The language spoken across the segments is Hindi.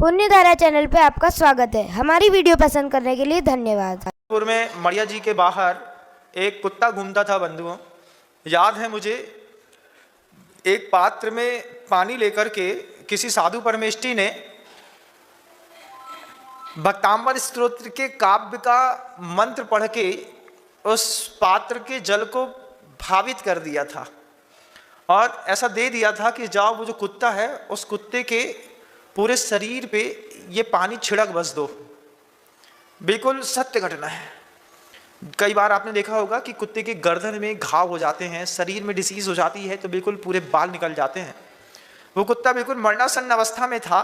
पुण्यधारा चैनल पे आपका स्वागत है। हमारी वीडियो पसंद करने के लिए धन्यवाद। पुर में मड़िया जी के बाहर एक कुत्ता घूमता था बंधुओं। याद है मुझे, एक पात्र में पानी लेकर के किसी साधु परमेष्ठी ने भक्तांबर स्तोत्र के काव्य का मंत्र पढ़ के उस पात्र के जल को भावित कर दिया था और ऐसा दे दिया था कि जाओ वो जो कुत्ता है उस कुत्ते के पूरे शरीर पे ये पानी छिड़क बस दो। बिल्कुल सत्य घटना है। कई बार आपने देखा होगा कि कुत्ते के गर्दन में घाव हो जाते हैं, शरीर में डिसीज हो जाती है तो बिल्कुल पूरे बाल निकल जाते हैं। वो कुत्ता बिल्कुल मरणासन्न अवस्था में था।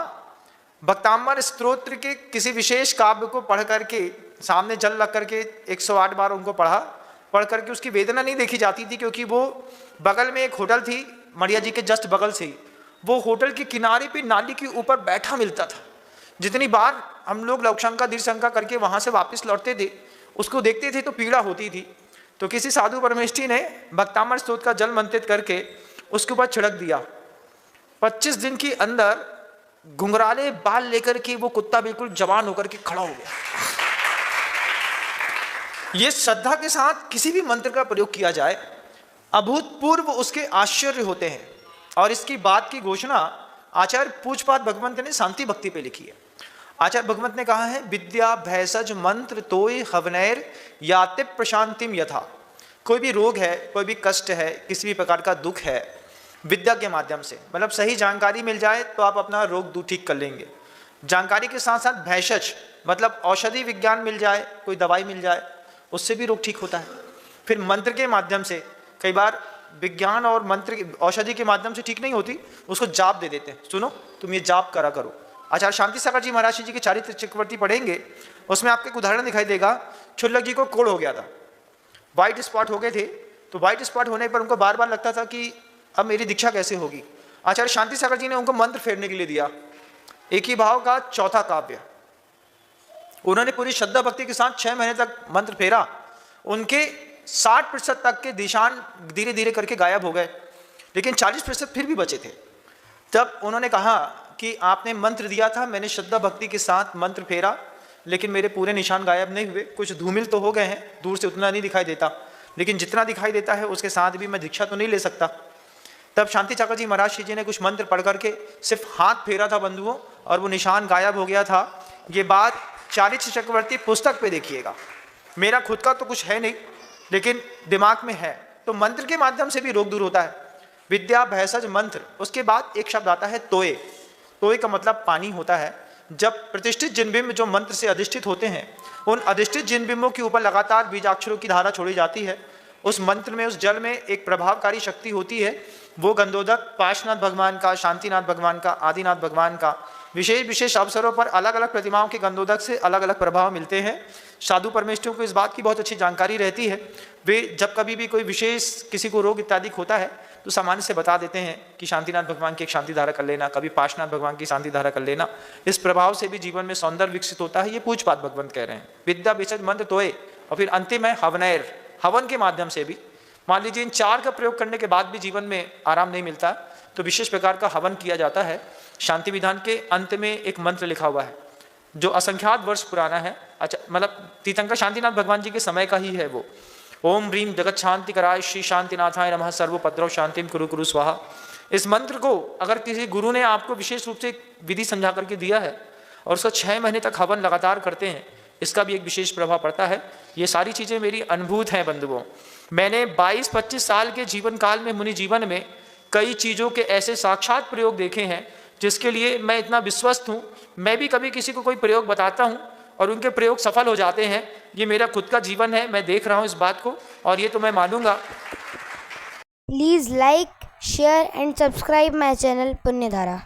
भक्तांबर स्तोत्र के किसी विशेष काव्य को पढ़ करके सामने जल रख करके 108 बार उनको पढ़ करके उसकी वेदना नहीं देखी जाती थी, क्योंकि वो बगल में एक होटल थी मड़िया जी के जस्ट बगल से ही। वो होटल के किनारे पे नाली के ऊपर बैठा मिलता था। जितनी बार हम लोग लवशंका दृढ़शंका करके वहाँ से वापस लौटते थे उसको देखते थे तो पीड़ा होती थी। तो किसी साधु परमेष्ठी ने भक्तांबर स्तोत्र का जल मंत्रित करके उसके ऊपर छिड़क दिया। 25 दिन के अंदर घुंघराले बाल लेकर के वो कुत्ता बिल्कुल जवान होकर के खड़ा हो गया। ये श्रद्धा के साथ किसी भी मंत्र का प्रयोग किया जाए, अभूतपूर्व उसके आश्चर्य होते हैं। और इसकी बात की घोषणा आचार्य पूज्यपाद भगवंत ने शांति भक्ति पे लिखी है। आचार्य भगवंत ने कहा है, विद्या भैसज मंत्र तोय हवनैर याते प्रशांतिम यथा। कोई भी रोग है, कोई भी कष्ट है, किसी भी प्रकार का दुख है, विद्या के माध्यम से मतलब सही जानकारी मिल जाए तो आप अपना रोग ठीक कर लेंगे। जानकारी के साथ साथ भैषज मतलब औषधि विज्ञान मिल जाए, कोई दवाई मिल जाए, उससे भी रोग ठीक होता है। फिर मंत्र के माध्यम से, कई बार विज्ञान और मंत्र औषधि के माध्यम से ठीक नहीं होती, उसको जाप दे देते हैं, सुनो तुम ये जाप करा करो। आचार्य शांति सागर जी महाराज जी के चारित्र चक्रवर्ती पढ़ेंगे, उसमें आपको एक उदाहरण दिखाई देगा। क्षुल्लक जी को कोढ़ हो गया था, व्हाइट स्पॉट हो गए थे। तो व्हाइट स्पॉट होने पर उनको बार बार लगता था कि अब मेरी दीक्षा कैसे होगी। आचार्य शांति सागर जी ने उनको मंत्र फेरने के लिए दिया, एक ही भाव का चौथा काव्य। उन्होंने पूरी श्रद्धा भक्ति के साथ 6 महीने तक मंत्र फेरा। उनके 60% तक के दिशान धीरे धीरे करके गायब हो गए, लेकिन 40% फिर भी बचे थे। तब उन्होंने कहा कि आपने मंत्र दिया था, मैंने श्रद्धा भक्ति के साथ मंत्र फेरा, लेकिन मेरे पूरे निशान गायब नहीं हुए। कुछ धूमिल तो हो गए हैं, दूर से उतना नहीं दिखाई देता, लेकिन जितना दिखाई देता है उसके साथ भी मैं दीक्षा तो नहीं ले सकता। तब शांति सागर जी महाराज जी ने कुछ मंत्र पढ़ करके सिर्फ हाथ फेरा था बंधुओं, और वो निशान गायब हो गया था। ये बात चारित्र चक्रवर्ती पुस्तक पे देखिएगा। मेरा खुद का तो कुछ है नहीं, लेकिन दिमाग में है। तो मंत्र के माध्यम से भी रोग दूर होता है। विद्या भैसज मंत्र, उसके बाद एक शब्द आता है तोय। तोय का मतलब पानी होता है। जब प्रतिष्ठित जिनबिंब जो मंत्र से अधिष्ठित होते हैं, उन अधिष्ठित जिनबिंबों के ऊपर लगातार बीजाक्षरों की धारा छोड़ी जाती है। उस मंत्र में, उस जल में एक प्रभावकारी शक्ति होती है। वो गंधोदक पार्श्वनाथ भगवान का, शांतिनाथ भगवान का, आदिनाथ भगवान का विशेष विशेष अवसरों पर अलग अलग प्रतिमाओं के गंधोदक से अलग अलग प्रभाव मिलते हैं। साधु परमेष्ठियों को इस बात की बहुत अच्छी जानकारी रहती है। वे जब कभी भी कोई विशेष किसी को रोग इत्यादि होता है तो सामान्य से बता देते हैं कि शांतिनाथ भगवान की एक शांति धारा कर लेना, कभी पार्श्वनाथ भगवान की शांति धारा कर लेना। इस प्रभाव से भी जीवन में सौंदर्य विकसित होता है। ये पूज्यपाद भगवंत कह रहे हैं। विद्या भैसज मंत्र तोय, और फिर अंतिम है हवनैर, हवन के माध्यम से भी। मान लीजिए इन 4 का प्रयोग करने के बाद भी जीवन में आराम नहीं मिलता, तो विशेष प्रकार का हवन किया जाता है। शांति विधान के अंत में एक मंत्र लिखा हुआ है जो असंख्यात वर्ष पुराना है। अच्छा, मतलब तीर्थंकर शांतिनाथ भगवान जी के समय का ही है वो। ओम ह्रीम जगत शांति कराय श्री शांतिनाथाय नमः सर्वोपद्रव शांतिम कुरु कुरु स्वाहा। इस मंत्र को अगर किसी गुरु ने आपको विशेष रूप से विधि समझा करके दिया है और उसका 6 महीने तक हवन लगातार करते हैं, इसका भी एक विशेष प्रभाव पड़ता है। ये सारी चीज़ें मेरी अनुभूत हैं बंधुओं। मैंने 22-25 साल के जीवन काल में, मुनि जीवन में, कई चीज़ों के ऐसे साक्षात प्रयोग देखे हैं जिसके लिए मैं इतना विश्वस्त हूँ। मैं भी कभी किसी को कोई प्रयोग बताता हूँ और उनके प्रयोग सफल हो जाते हैं। ये मेरा खुद का जीवन है, मैं देख रहा हूँ इस बात को, और ये तो मैं मानूंगा। Please like, share and subscribe my channel पुण्यधारा।